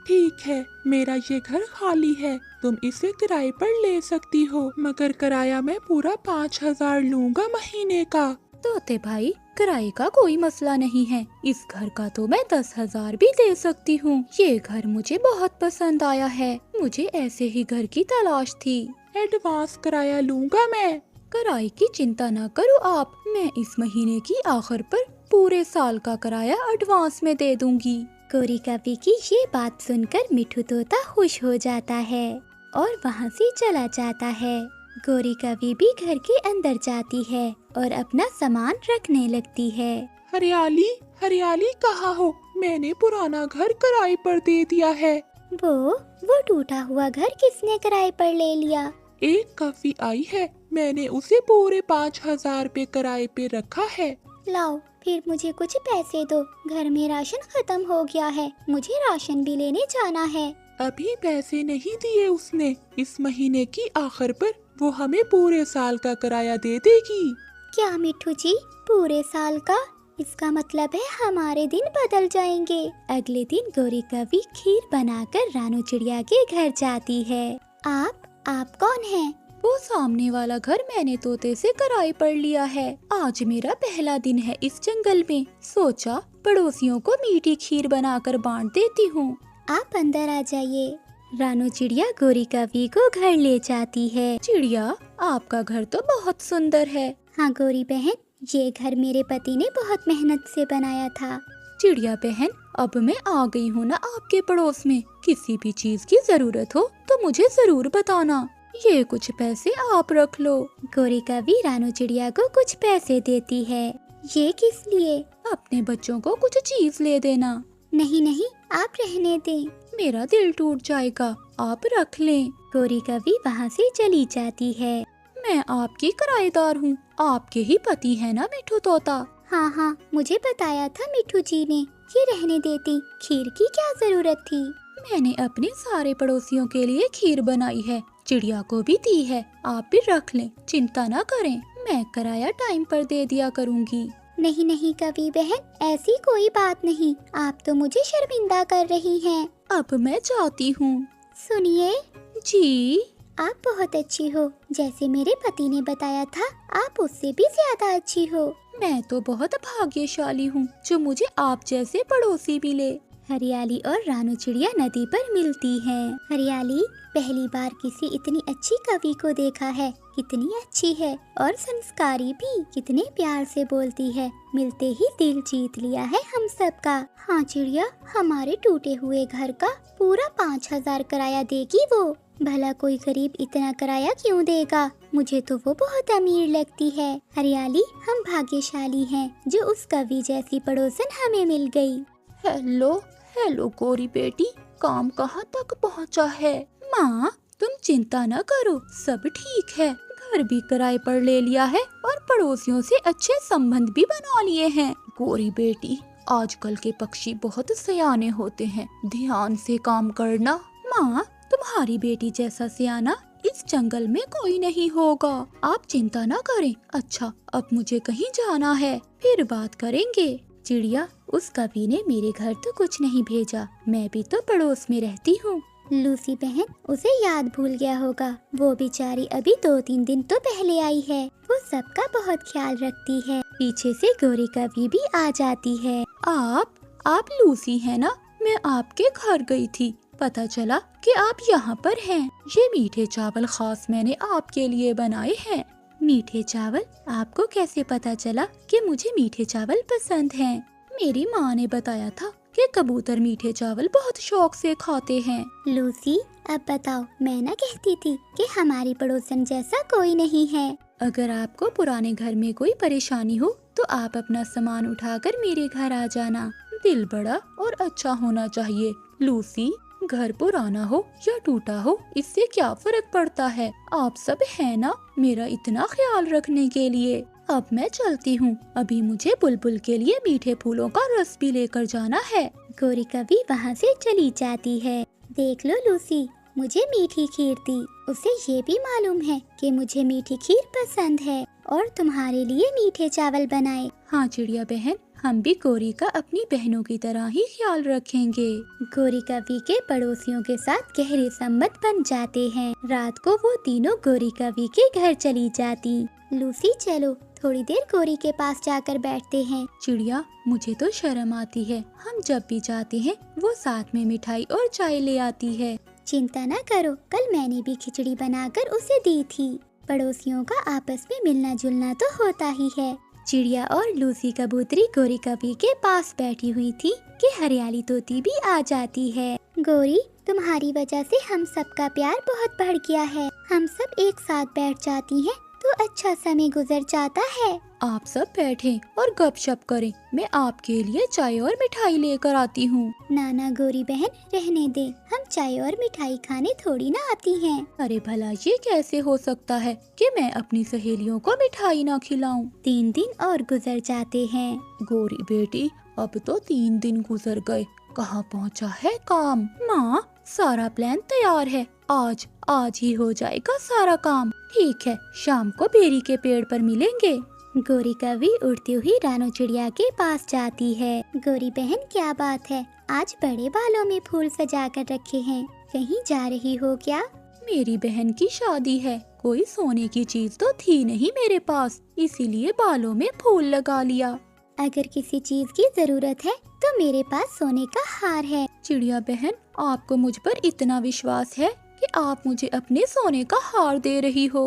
ठीक है, मेरा ये घर खाली है, तुम इसे किराए पर ले सकती हो, मगर किराया मैं पूरा 5,000 लूँगा महीने का। तोते भाई, किराए का कोई मसला नहीं है, इस घर का तो मैं 10,000 भी दे सकती हूँ। ये घर मुझे बहुत पसंद आया है, मुझे ऐसे ही घर की तलाश थी। एडवांस किराया लूँगा मैं। किराए की चिंता न करो आप, मैं इस महीने की आखिर पर पूरे साल का किराया एडवांस में दे दूंगी। गोरी कवि की ये बात सुनकर मिठू तोता खुश हो जाता है और वहाँ से चला जाता है। गोरी कवि भी घर के अंदर जाती है और अपना सामान रखने लगती है। हरियाली, हरियाली कहाँ हो? मैंने पुराना घर किराए पर दे दिया है। वो टूटा हुआ घर किसने किराए पर ले लिया? एक कफी आई है, मैंने उसे पूरे 5,000 पे किराए पे रखा है। लाओ, फिर मुझे कुछ पैसे दो, घर में राशन खत्म हो गया है, मुझे राशन भी लेने जाना है। अभी पैसे नहीं दिए उसने, इस महीने की आखिर पर वो हमें पूरे साल का किराया दे देगी। क्या मिठू जी, पूरे साल का? इसका मतलब है हमारे दिन बदल जाएंगे। अगले दिन गोरी कवि खीर बनाकर रानू चिड़िया के घर जाती है। आप कौन हैं? वो सामने वाला घर मैंने तोते से किराए पर लिया है। आज मेरा पहला दिन है इस जंगल में, सोचा पड़ोसियों को मीठी खीर बनाकर बांट देती हूँ। आप अंदर आ जाइए। रानू चिड़िया गोरी कवि को घर ले जाती है। चिड़िया, आपका घर तो बहुत सुंदर है। हाँ गोरी बहन, ये घर मेरे पति ने बहुत मेहनत से बनाया था। चिड़िया बहन, अब मैं आ गई हूँ ना आपके पड़ोस में, किसी भी चीज की जरूरत हो तो मुझे जरूर बताना। ये कुछ पैसे आप रख लो। गोरी कवि रानू चिड़िया को कुछ पैसे देती है। ये किस लिए? अपने बच्चों को कुछ चीज ले देना। नहीं, आप रहने दें, मेरा दिल टूट जाएगा, आप रख लें। गोरी कवि वहाँ से चली जाती है। मैं आपकी किराएदार हूँ, आपके ही पति है ना मिठू तोता? हाँ, मुझे बताया था मिठू जी ने। ये रहने देती, खीर की क्या जरूरत थी? मैंने अपने सारे पड़ोसियों के लिए खीर बनाई है, चिड़िया को भी दी है, आप भी रख लें, चिंता न करें, मैं किराया टाइम पर दे दिया करूँगी। नहीं कवि बहन, ऐसी कोई बात नहीं, आप तो मुझे शर्मिंदा कर रही हैं। अब मैं जाती हूँ। सुनिए जी, आप बहुत अच्छी हो, जैसे मेरे पति ने बताया था, आप उससे भी ज्यादा अच्छी हो। मैं तो बहुत भाग्यशाली हूँ जो मुझे आप जैसे पड़ोसी मिले। हरियाली और रानू चिड़िया नदी पर मिलती हैं। हरियाली, पहली बार किसी इतनी अच्छी कवि को देखा है, कितनी अच्छी है और संस्कारी भी, कितने प्यार से बोलती है, मिलते ही दिल जीत लिया है हम सबका। हाँ चिड़िया, हमारे टूटे हुए घर का पूरा 5,000 किराया देगी वो। भला कोई गरीब इतना किराया क्यों देगा? मुझे तो वो बहुत अमीर लगती है। हरियाली, हम भाग्यशाली हैं जो उस कवि जैसी पड़ोसन हमें मिल गई। हेलो गोरी बेटी, काम कहाँ तक पहुँचा है? माँ, तुम चिंता न करो, सब ठीक है, घर भी किराए पर ले लिया है और पड़ोसियों से अच्छे संबंध भी बना लिए हैं। गोरी बेटी, आजकल के पक्षी बहुत सयाने होते हैं, ध्यान से काम करना। माँ, तुम्हारी बेटी जैसा सियाना इस जंगल में कोई नहीं होगा, आप चिंता न करें। अच्छा, अब मुझे कहीं जाना है, फिर बात करेंगे। चिड़िया, उस कवि ने मेरे घर तो कुछ नहीं भेजा, मैं भी तो पड़ोस में रहती हूँ। लूसी बहन, उसे याद भूल गया होगा, वो बेचारी अभी 2-3 दिन तो पहले आई है, वो सबका बहुत ख्याल रखती है। पीछे से गोरी कवि भी आ जाती है। आप लूसी है ना? मैं आपके घर गई थी, पता चला कि आप यहाँ पर हैं। ये मीठे चावल खास मैंने आपके लिए बनाए हैं। मीठे चावल? आपको कैसे पता चला कि मुझे मीठे चावल पसंद हैं? मेरी माँ ने बताया था कि कबूतर मीठे चावल बहुत शौक से खाते हैं। लूसी, अब बताओ, मैं ना कहती थी कि हमारी पड़ोसन जैसा कोई नहीं है। अगर आपको पुराने घर में कोई परेशानी हो तो आप अपना सामान उठाकर मेरे घर आ जाना। दिल बड़ा और अच्छा होना चाहिए। लूसी, घर पुराना हो या टूटा हो, इससे क्या फर्क पड़ता है? आप सब है ना मेरा इतना ख्याल रखने के लिए। अब मैं चलती हूँ, अभी मुझे बुलबुल के लिए मीठे फूलों का रस भी लेकर जाना है। गोरी कवि वहाँ से चली जाती है। देख लो लूसी, मुझे मीठी खीर दी, उसे ये भी मालूम है कि मुझे मीठी खीर पसंद है और तुम्हारे लिए मीठे चावल बनाए। हाँ चिड़िया बहन, हम भी गोरी का अपनी बहनों की तरह ही ख्याल रखेंगे। गोरी कवि के पड़ोसियों के साथ गहरे संबंध बन जाते हैं। रात को वो तीनों गोरी कवि के घर चली जाती। लूसी चलो थोड़ी देर गोरी के पास जाकर बैठते हैं। चिड़िया मुझे तो शर्म आती है, हम जब भी जाते हैं वो साथ में मिठाई और चाय ले आती है। चिंता न करो, कल मैंने भी खिचड़ी बनाकर उसे दी थी। पड़ोसियों का आपस में मिलना जुलना तो होता ही है। चिड़िया और लूसी कबूतरी गोरी कवि के पास बैठी हुई थी कि हरियाली तोती भी आ जाती है। गोरी तुम्हारी वजह से हम सबका प्यार बहुत बढ़ गया है। हम सब एक साथ बैठ जाती हैं तो अच्छा समय गुजर जाता है। आप सब बैठें और गपशप करें, मैं आपके लिए चाय और मिठाई लेकर आती हूँ। नाना गोरी बहन रहने दे, हम चाय और मिठाई खाने थोड़ी ना आती हैं। अरे भला ये कैसे हो सकता है कि मैं अपनी सहेलियों को मिठाई ना खिलाऊं। 3 दिन और गुजर जाते हैं। गोरी बेटी अब तो 3 दिन गुजर गए, कहाँ पहुँचा है काम। माँ सारा प्लान तैयार है, आज ही हो जाएगा सारा काम। ठीक है, शाम को बेरी के पेड़ पर मिलेंगे। गोरी कवि उड़ती हुई रानो चिड़िया के पास जाती है। गोरी बहन क्या बात है, आज बड़े बालों में फूल सजा कर रखे हैं, कहीं जा रही हो क्या? मेरी बहन की शादी है, कोई सोने की चीज तो थी नहीं मेरे पास, इसीलिए बालों में फूल लगा लिया। अगर किसी चीज की जरूरत है तो मेरे पास सोने का हार है। चिड़िया बहन आपको मुझ पर इतना विश्वास है कि आप मुझे अपने सोने का हार दे रही हो।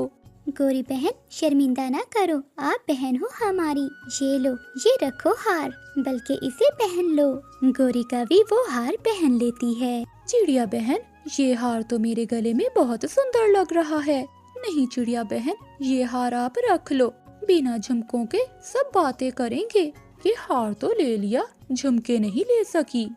गोरी बहन शर्मिंदा ना करो, आप बहन हो हमारी। ये लो, ये रखो हार, बल्कि इसे पहन लो। गोरी कवि वो हार पहन लेती है। चिड़िया बहन ये हार तो मेरे गले में बहुत सुंदर लग रहा है। नहीं चिड़िया बहन, ये हार आप रख लो, बिना झुमकों के सब बातें करेंगे। ये हार तो ले लिया, झुमके नहीं ले सकी।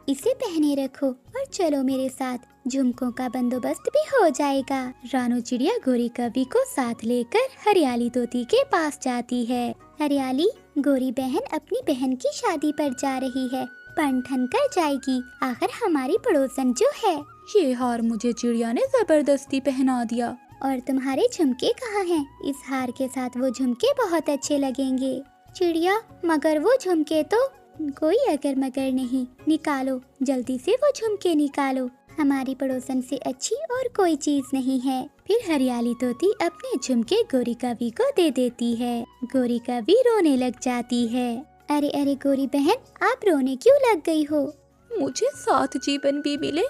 इसे पहने रखो और चलो मेरे साथ, झुमकों का बंदोबस्त भी हो जाएगा। रानो चिड़िया गोरी कवि को साथ लेकर हरियाली तोती के पास जाती है। हरियाली, गोरी बहन अपनी बहन की शादी पर जा रही है, बन ठन कर जाएगी, आखिर हमारी पड़ोसन जो है। ये हार मुझे चिड़िया ने जबरदस्ती पहना दिया। और तुम्हारे झुमके कहाँ हैं? इस हार के साथ वो झुमके बहुत अच्छे लगेंगे। चिड़िया मगर वो झुमके तो, कोई अगर मगर नहीं, निकालो जल्दी से वो झुमके निकालो, हमारी पड़ोसन से अच्छी और कोई चीज नहीं है। फिर हरियाली तोती अपने झुमके गोरी कवि को दे देती है। गोरी कवि रोने लग जाती है। अरे अरे गोरी बहन, आप रोने क्यों लग गई हो? मुझे 7 जीवन भी मिले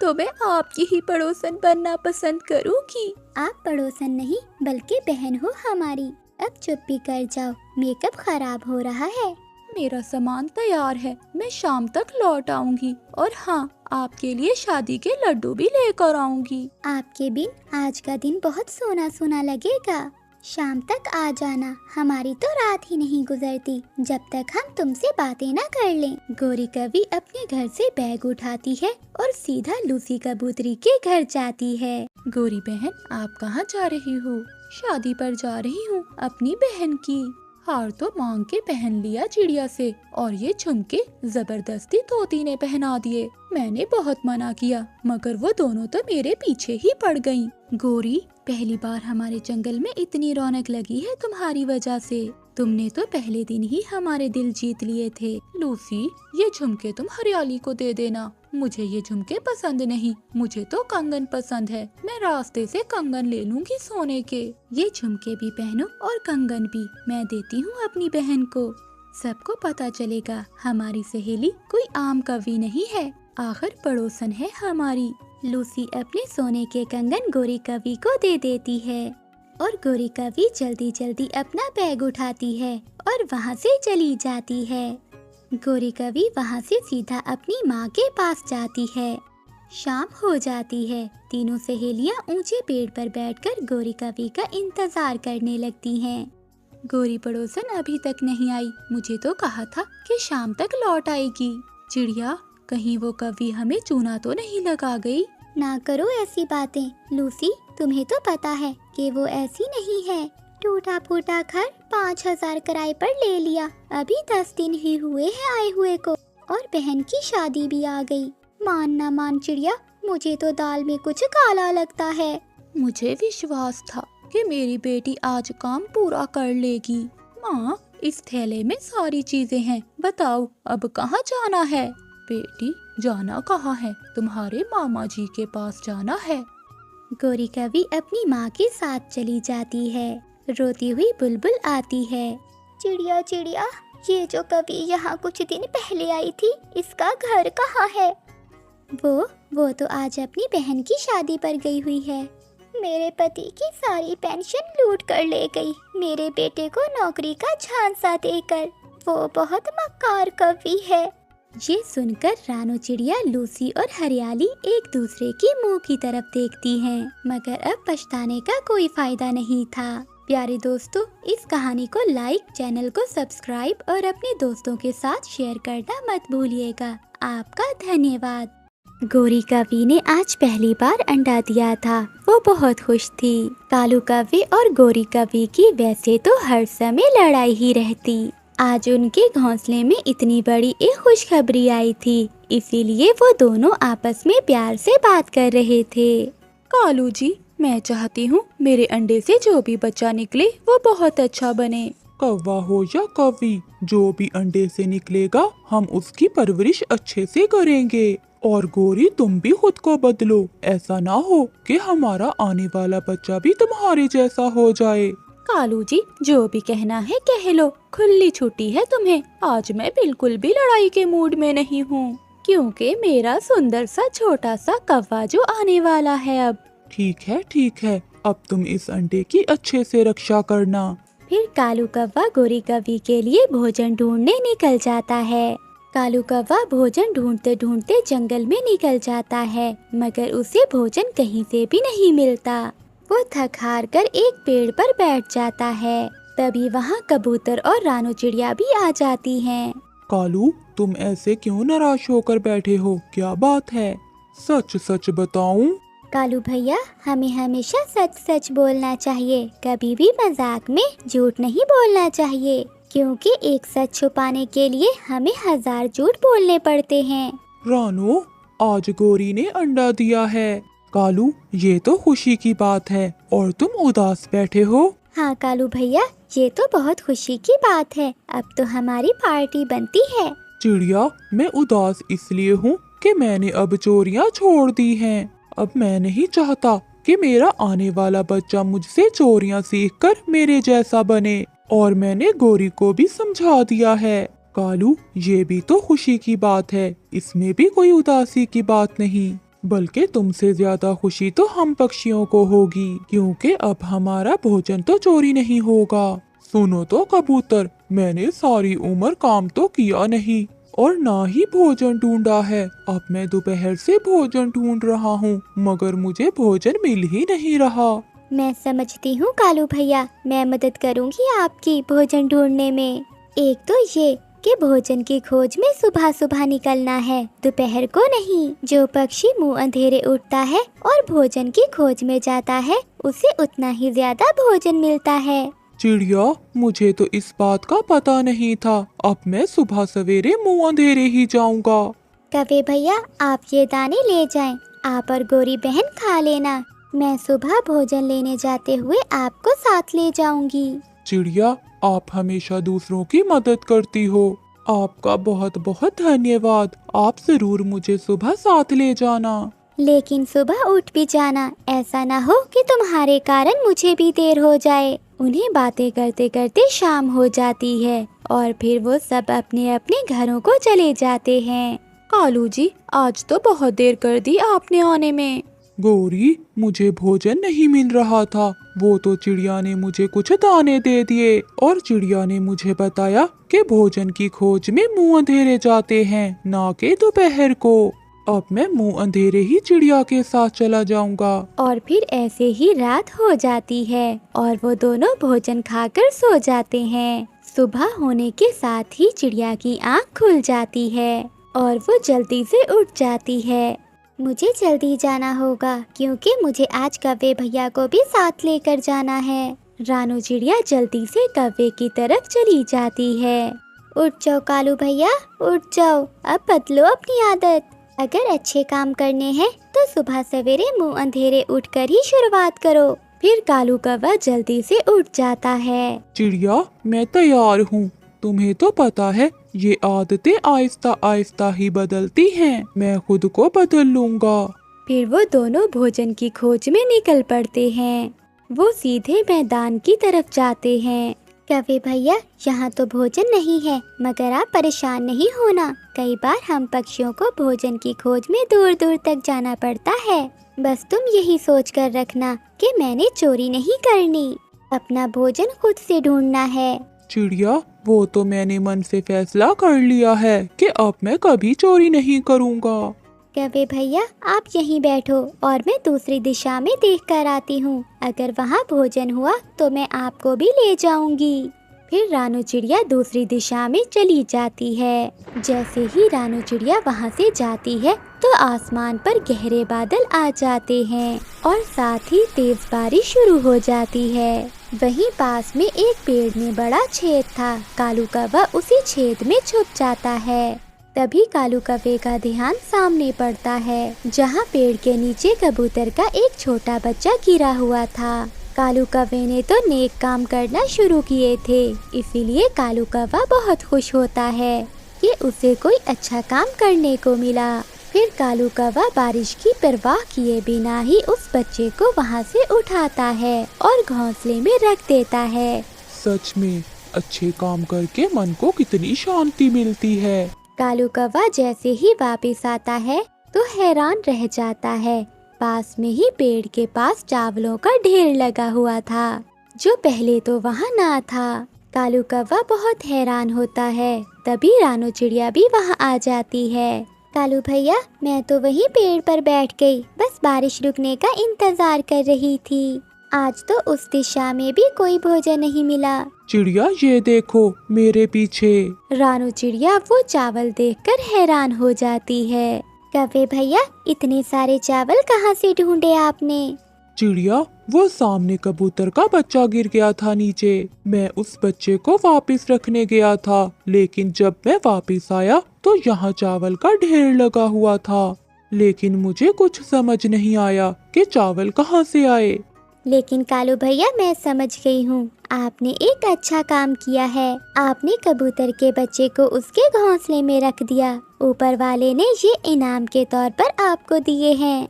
तो मैं आपकी ही पड़ोसन बनना पसंद करूँगी। आप पड़ोसन नहीं बल्कि बहन हो हमारी। अब चुप भी कर जाओ, मेकअप खराब हो रहा है। मेरा सामान तैयार है, मैं शाम तक लौट आऊंगी। और हाँ, आपके लिए शादी के लड्डू भी लेकर आऊंगी। आपके बिन आज का दिन बहुत सोना सोना लगेगा। शाम तक आ जाना, हमारी तो रात ही नहीं गुजरती जब तक हम तुमसे बातें न कर लें। गोरी कवि अपने घर से बैग उठाती है और सीधा लूसी कबूतरी के घर जाती है। गोरी बहन आप कहाँ जा रही हो? शादी पर जा रही हूँ अपनी बहन की। हार तो मांग के पहन लिया चिड़िया से, और ये झुमके जबरदस्ती तोती ने पहना दिए। मैंने बहुत मना किया मगर वो दोनों तो मेरे पीछे ही पड़ गईं। गोरी पहली बार हमारे जंगल में इतनी रौनक लगी है तुम्हारी वजह से। तुमने तो पहले दिन ही हमारे दिल जीत लिए थे। लूसी ये झुमके तुम हरियाली को दे देना, मुझे ये झुमके पसंद नहीं, मुझे तो कंगन पसंद है। मैं रास्ते से कंगन ले लूंगी सोने के। ये झुमके भी पहनो और कंगन भी मैं देती हूँ अपनी बहन को। सबको पता चलेगा हमारी सहेली कोई आम कवि नहीं है, आखिर पड़ोसन है हमारी। लूसी अपने सोने के कंगन गोरी कवि को दे देती है और गोरी कवि जल्दी जल्दी अपना बैग उठाती है और वहाँ से चली जाती है। गोरी कवि वहाँ से सीधा अपनी माँ के पास जाती है। शाम हो जाती है। तीनों सहेलियाँ ऊंचे पेड़ पर बैठकर गोरी कवि का इंतजार करने लगती हैं। गोरी पड़ोसन अभी तक नहीं आई, मुझे तो कहा था कि शाम तक लौट आएगी। चिड़िया कहीं वो कवि हमें चूना तो नहीं लगा गई? ना करो ऐसी बातें लूसी, तुम्हें तो पता है कि वो ऐसी नहीं है। टूटा फूटा घर 5000 किराए पर ले लिया, अभी 10 दिन ही हुए हैं आए हुए को, और बहन की शादी भी आ गई। मान ना मान चिड़िया, मुझे तो दाल में कुछ काला लगता है। मुझे विश्वास था कि मेरी बेटी आज काम पूरा कर लेगी। माँ इस थैले में सारी चीजें हैं। बताओ अब कहाँ जाना है? बेटी, जाना कहाँ है? तुम्हारे मामा जी के पास जाना है। गौरी कवि अपनी माँ के साथ चली जाती है। रोती हुई बुलबुल आती है। चिड़िया चिड़िया, ये जो कवि यहाँ कुछ दिन पहले आई थी, इसका घर कहाँ है? वो तो आज अपनी बहन की शादी पर गई हुई है। मेरे पति की सारी पेंशन लूट कर ले गई, मेरे बेटे को नौकरी का झांसा देकर। वो बहुत मक्कार कवि है। ये सुनकर रानू चिड़िया, लूसी और हरियाली एक दूसरे की मुंह की तरफ देखती हैं, मगर अब पछताने का कोई फायदा नहीं था। प्यारे दोस्तों, इस कहानी को लाइक, चैनल को सब्सक्राइब और अपने दोस्तों के साथ शेयर करना मत भूलिएगा। आपका धन्यवाद। गौरी कवि ने आज पहली बार अंडा दिया था। वो बहुत खुश थी। कालू कवि और गौरी कवि की वैसे तो हर समय लड़ाई ही रहती। आज उनके घोंसले में इतनी बड़ी एक खुशखबरी आई थी, इसीलिए वो दोनों आपस में प्यार से बात कर रहे थे। कालू जी, मैं चाहती हूँ मेरे अंडे से जो भी बच्चा निकले वो बहुत अच्छा बने। कौवा हो या कवि, जो भी अंडे से निकलेगा हम उसकी परवरिश अच्छे से करेंगे। और गौरी, तुम भी खुद को बदलो, ऐसा ना हो कि हमारा आने वाला बच्चा भी तुम्हारे जैसा हो जाए। कालू जी, जो भी कहना है कह लो, खुली छुट्टी है तुम्हें। आज मैं बिल्कुल भी लड़ाई के मूड में नहीं हूँ, क्योंकि मेरा सुंदर सा छोटा सा कौवा जो आने वाला है अब। ठीक है, अब तुम इस अंडे की अच्छे से रक्षा करना। फिर कालू कौवा गौरी कवि के लिए भोजन ढूंढने निकल जाता है। कालू कौवा भोजन ढूंढते ढूंढते जंगल में निकल जाता है, मगर उसे भोजन कहीं से भी नहीं मिलता। वो थक हार कर एक पेड़ पर बैठ जाता है। तभी वहाँ कबूतर और रानू चिड़िया भी आ जाती हैं। कालू, तुम ऐसे क्यों निराश होकर बैठे हो? क्या बात है? सच सच बताऊं? कालू भैया, हमें हमेशा सच सच बोलना चाहिए, कभी भी मजाक में झूठ नहीं बोलना चाहिए, क्योंकि एक सच छुपाने के लिए हमें 1000 झूठ बोलने पड़ते हैं। रानू, आज गौरी ने अंडा दिया है। कालू, ये तो खुशी की बात है और तुम उदास बैठे हो। हाँ कालू भैया, ये तो बहुत खुशी की बात है। अब तो हमारी पार्टी बनती है। चिड़िया, मैं उदास इसलिए हूँ कि मैंने अब चोरियाँ छोड़ दी हैं। अब मैं नहीं चाहता कि मेरा आने वाला बच्चा मुझसे चोरियाँ सीखकर मेरे जैसा बने। और मैंने गौरी को भी समझा दिया है। कालू, ये भी तो खुशी की बात है, इसमें भी कोई उदासी की बात नहीं। बल्कि तुमसे ज्यादा खुशी तो हम पक्षियों को होगी, क्योंकि अब हमारा भोजन तो चोरी नहीं होगा। सुनो तो कबूतर, मैंने सारी उम्र काम तो किया नहीं और ना ही भोजन ढूंढा है। अब मैं दोपहर से भोजन ढूंढ रहा हूँ, मगर मुझे भोजन मिल ही नहीं रहा। मैं समझती हूँ कालू भैया, मैं मदद करूँगी आपकी भोजन ढूंढने में। एक तो ये कि भोजन की खोज में सुबह सुबह निकलना है, दोपहर को नहीं। जो पक्षी मुंह अंधेरे उड़ता है और भोजन की खोज में जाता है, उसे उतना ही ज्यादा भोजन मिलता है। चिड़िया, मुझे तो इस बात का पता नहीं था। अब मैं सुबह सवेरे मुंह अंधेरे ही जाऊंगा। कवे भैया, आप ये दाने ले जाएं, आप और गौरी बहन खा लेना। मैं सुबह भोजन लेने जाते हुए आपको साथ ले जाऊंगी। चिड़िया, आप हमेशा दूसरों की मदद करती हो। आपका बहुत बहुत धन्यवाद। आप जरूर मुझे सुबह साथ ले जाना। लेकिन सुबह उठ भी जाना, ऐसा ना हो कि तुम्हारे कारण मुझे भी देर हो जाए। उन्हें बातें करते करते शाम हो जाती है और फिर वो सब अपने अपने घरों को चले जाते हैं। कालू जी, आज तो बहुत देर कर दी आपने आने में। गौरी, मुझे भोजन नहीं मिल रहा था। वो तो चिड़िया ने मुझे कुछ दाने दे दिए और चिड़िया ने मुझे बताया कि भोजन की खोज में मुंह अंधेरे जाते हैं, ना कि दोपहर को। अब मैं मुंह अंधेरे ही चिड़िया के साथ चला जाऊंगा। और फिर ऐसे ही रात हो जाती है और वो दोनों भोजन खाकर सो जाते हैं। सुबह होने के साथ ही चिड़िया की आँख खुल जाती है और वो जल्दी से उठ जाती है। मुझे जल्दी जाना होगा, क्योंकि मुझे आज कव्वे भैया को भी साथ लेकर जाना है। रानू चिड़िया जल्दी से कव्वे की तरफ चली जाती है। उठ जाओ कालू भैया, उठ जाओ, अब बदलो अपनी आदत। अगर अच्छे काम करने हैं तो सुबह सवेरे मुंह अंधेरे उठकर ही शुरुआत करो, फिर कालू कौवा जल्दी से उठ जाता है। चिड़िया, मैं तैयार हूँ। तुम्हें तो पता है ये आदतें आहिस्ता आहिस्ता ही बदलती हैं। मैं खुद को बदल लूँगा। फिर वो दोनों भोजन की खोज में निकल पड़ते हैं। वो सीधे मैदान की तरफ जाते हैं। कौवे भैया, यहाँ तो भोजन नहीं है, मगर आप परेशान नहीं होना। कई बार हम पक्षियों को भोजन की खोज में दूर दूर तक जाना पड़ता है। बस तुम यही सोच कर रखना कि मैंने चोरी नहीं करनी। अपना भोजन खुद से ढूंढना है। चिड़िया, वो तो मैंने मन से फैसला कर लिया है कि अब मैं कभी चोरी नहीं करूँगा। कौवे भैया, आप यहीं बैठो और मैं दूसरी दिशा में देख कर आती हूँ। अगर वहाँ भोजन हुआ तो मैं आपको भी ले जाऊंगी। फिर रानू चिड़िया दूसरी दिशा में चली जाती है। जैसे ही रानू चिड़िया वहाँ से जाती है तो आसमान पर गहरे बादल आ जाते हैं और साथ ही तेज बारिश शुरू हो जाती है। वहीं पास में एक पेड़ में बड़ा छेद था। कालू कौवा उसी छेद में छुप जाता है। तभी कालू कौवे का ध्यान सामने पड़ता है, जहाँ पेड़ के नीचे कबूतर का एक छोटा बच्चा गिरा हुआ था। कालू कौवे ने तो नेक काम करना शुरू किए थे, इसीलिए कालू कौवा बहुत खुश होता है कि उसे कोई अच्छा काम करने को मिला। फिर कालू कौवा बारिश की परवाह किए बिना ही उस बच्चे को वहाँ से उठाता है और घोंसले में रख देता है। सच में अच्छे काम करके मन को कितनी शांति मिलती है। कालू कौवा जैसे ही वापस आता है तो हैरान रह जाता है। पास में ही पेड़ के पास चावलों का ढेर लगा हुआ था, जो पहले तो वहाँ ना था। कालू कौवा बहुत हैरान होता है। तभी रानू चिड़िया भी वहाँ आ जाती है। कालू भैया, मैं तो वहीं पेड़ पर बैठ गई, बस बारिश रुकने का इंतजार कर रही थी। आज तो उस दिशा में भी कोई भोजन नहीं मिला। चिड़िया, ये देखो मेरे पीछे। रानू चिड़िया वो चावल देखकर हैरान हो जाती है। कौवे भैया, इतने सारे चावल कहाँ से ढूंढे आपने? चिड़िया, वो सामने कबूतर का बच्चा गिर गया था नीचे। मैं उस बच्चे को वापस रखने गया था, लेकिन जब मैं वापस आया तो यहाँ चावल का ढेर लगा हुआ था। लेकिन मुझे कुछ समझ नहीं आया कि चावल कहाँ से आए। लेकिन कालू भैया, मैं समझ गई हूँ, आपने एक अच्छा काम किया है। आपने कबूतर के बच्चे को उसके घोंसले में रख दिया। ऊपर वाले ने ये इनाम के तौर पर आपको दिए हैं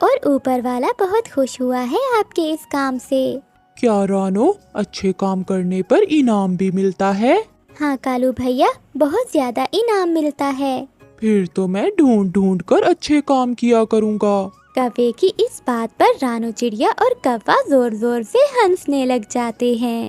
और ऊपर वाला बहुत खुश हुआ है आपके इस काम से। क्या रानो, अच्छे काम करने पर इनाम भी मिलता है? हाँ कालू भैया, बहुत ज्यादा इनाम मिलता है। फिर तो मैं ढूंढ ढूंढ कर अच्छे काम किया करूँगा। कौवे की इस बात पर रानू चिड़िया और कौवा जोर जोर से हंसने लग जाते हैं।